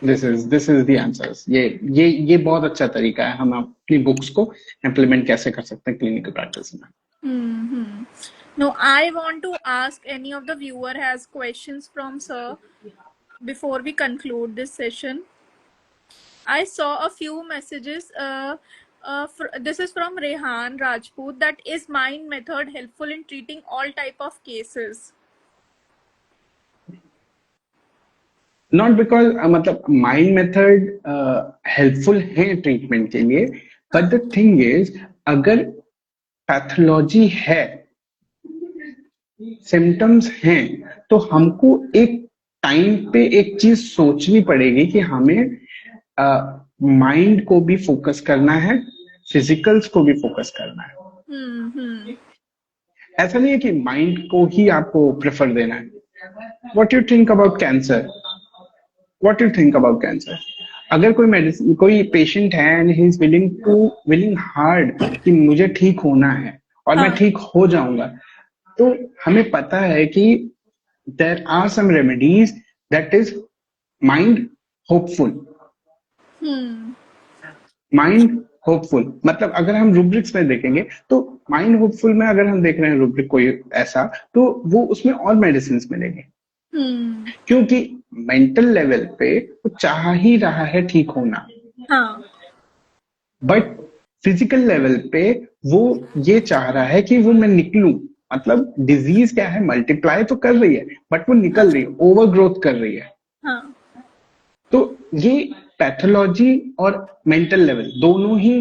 this is the answers. ये बहुत अच्छा तरीका है हम अपनी बुक्स को इम्प्लीमेंट कैसे कर सकते हैं क्लिनिकल प्रैक्टिस में। No, I want to ask any of the viewer has questions from sir before we conclude this session. I saw a few messages. This is from Rehan Rajput. That is mind method helpful in treating all type of cases? Not because मतलब माइंड मेथड हेल्पफुल है ट्रीटमेंट के लिए, बट द थिंग इज, अगर पैथोलॉजी है, सिम्टम्स हैं, तो हमको एक टाइम पे एक चीज सोचनी पड़ेगी कि हमें माइंड को भी फोकस करना है, फिजिकल्स को भी फोकस करना है। ऐसा नहीं है कि माइंड को ही आपको प्रेफर देना है। What you think about cancer? What you think about cancer? अगर कोई मेडिसिन, कोई पेशेंट है and he is willing hard कि मुझे ठीक होना है और मैं ठीक हो जाऊंगा, तो हमें पता है कि there are some remedies that is mind hopeful. Mind hopeful मतलब अगर हम रूब्रिक्स में देखेंगे तो माइंड होपफुल में अगर हम देख रहे हैं रूब्रिक कोई ऐसा, तो वो उसमें और मेडिसिन मिलेंगे, क्योंकि मेंटल लेवल पे वो चाह ही रहा है ठीक होना, बट फिजिकल लेवल पे वो ये चाह रहा है कि वो मैं निकलूं। मतलब डिजीज क्या है, मल्टीप्लाई तो कर रही है बट वो निकल रही है, ओवर ग्रोथ कर रही है। तो ये पैथोलॉजी और मेंटल लेवल दोनों ही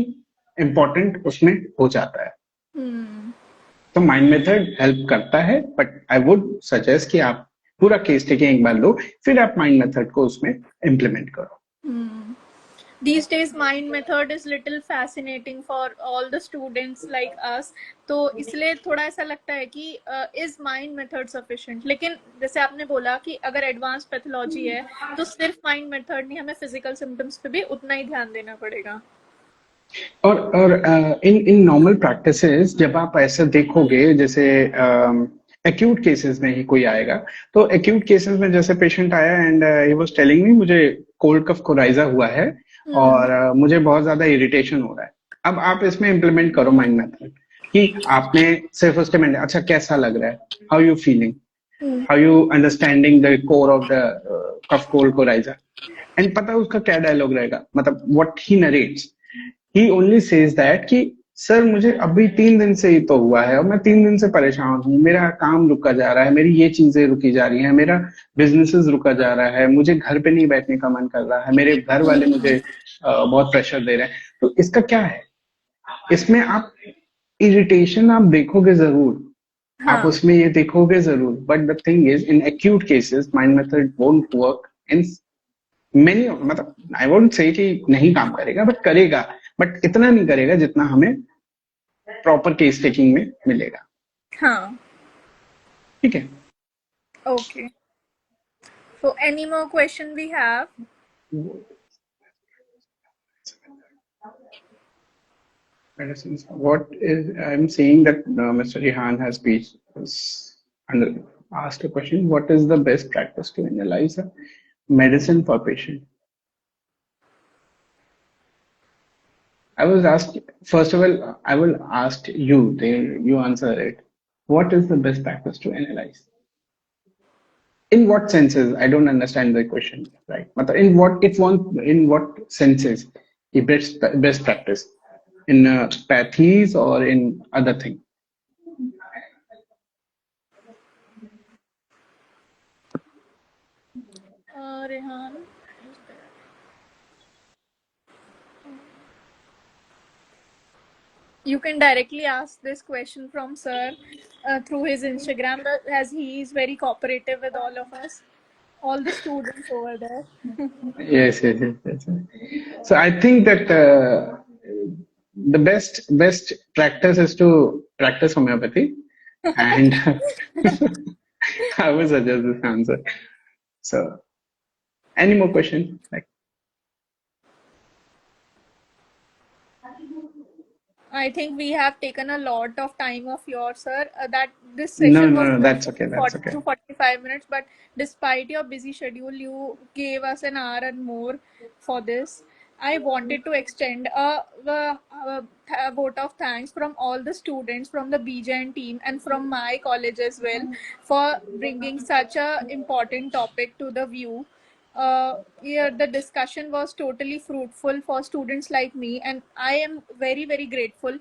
इम्पोर्टेंट उसमें हो जाता है। तो माइंड मेथड हेल्प करता है, बट आई वुड सजेस्ट कि आप पूरा केस टेकिंग एक बार लो, फिर आप माइंड मेथड को उसमें इम्प्लीमेंट करो। These days mind method is little fascinating for all the students like us, तो इसलिए थोड़ा ऐसा लगता है कि is mind method sufficient, लेकिन जैसे आपने बोला कि अगर एडवांस पैथोलॉजी है तो सिर्फ माइंड मेथड नहीं, हमें फिजिकल सिम्टम्स पे भी उतना ही ध्यान देना पड़ेगा। और इन इन नॉर्मल प्रैक्टिसेस जब आप ऐसा देखोगे, जैसे एक्यूट केसेस में ही कोई आएगा, तो एक्यूट केसेस में जैसे पेशेंट आया and he was telling me मुझे कोल्ड कफ कोराइजा हुआ है और मुझे बहुत ज्यादा इरिटेशन हो रहा है। अब आप इसमें इम्प्लीमेंट करो माइंड मेथड कि आपने सिर्फ उसके में अच्छा कैसा लग रहा है, how you feeling, how you understanding the core of the cough cold coryza, and पता है उसका क्या डायलॉग रहेगा, मतलब what he narrates. He only says that कि सर मुझे अभी 3 दिन से ही तो हुआ है और मैं 3 दिन से परेशान हूँ, मेरा काम रुका जा रहा है, मेरी ये चीजें रुकी जा रही हैं, मेरा बिजनेसेस रुका जा रहा है, मुझे घर पे नहीं बैठने का मन कर रहा है, मेरे घर वाले मुझे बहुत प्रेशर दे रहे हैं। तो इसका क्या है, इसमें आप इरिटेशन आप देखोगे जरूर, आप उसमें ये देखोगे जरूर, but the thing is in acute cases mind method won't work in many, मतलब आई वोंट से कि नहीं काम करेगा, बट करेगा, बट इतना नहीं करेगा जितना हमें प्रॉपर केस टेकिंग में मिलेगा। हाँ, ठीक है। Okay, so any more question we have? Medicines. What is I'm seeing that Mr. Rehan has asked a question. What is the best practice to analyze a medicine for patient? I was asked, first of all, I will ask you, then you answer it. What is the best practice to analyze? In what senses? I don't understand the question, right? In what senses the best practice? In pathies or in other thing? Rehan, you can directly ask this question from sir through his Instagram, as he is very cooperative with all of us, all the students over there. Yes. So I think that the best practice is to practice homeopathy, and I will suggest this answer. So, any more questions? Like, I think we have taken a lot of time of yours, sir. That this session was no, that's okay. 40 to 45 minutes, but despite your busy schedule, you gave us an hour and more for this. I wanted to extend a vote of thanks from all the students from the BJN team and from my college as well for bringing such a important topic to the view. Yeah, the discussion was totally fruitful for students like me, and I am very, very grateful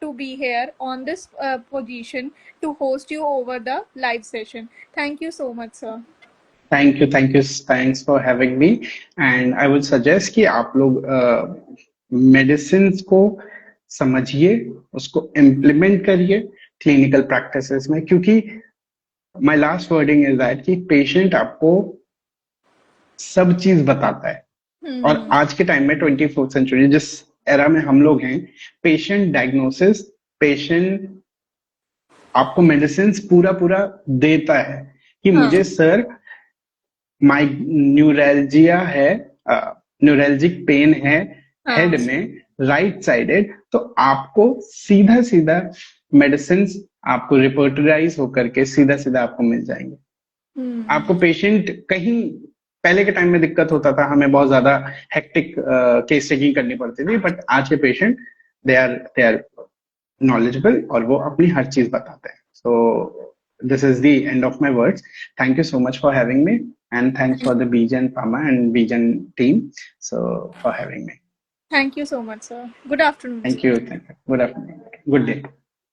to be here on this position to host you over the live session. Thank you so much, sir. thank you, thanks for having me. And I would suggest कि आप लोग medicines को समझिए, उसको implement करिए clinical practices में, क्योंकि my last wording is that कि patient आपको सब चीज बताता है। और आज के टाइम में 24th सेंचुरी जिस एरा में हम लोग हैं, पेशेंट डायग्नोसिस, पेशेंट आपको मेडिसिन पूरा देता है कि मुझे सर माइ न्यूरैल्जिया है, न्यूरैल्जिक पेन है हेड में राइट साइडेड, तो आपको सीधा मेडिसिन आपको रिपोर्टराइज होकर के सीधा आपको मिल जाएंगे। आपको पेशेंट कहीं पहले के टाइम में दिक्कत होता था, हमें बहुत ज्यादा हेक्टिक केस टेकिंग करनी पड़ती थी, बट आज के पेशेंट दे आर नॉलेजेबल और वो अपनी हर चीज बताते हैं। So this is the end of my words. Thank you so much for having me and thanks for the बीजन फार्मा एंड बीजन team so for having me. Thank you so much, sir. Good afternoon. Thank you. Good afternoon. Good day.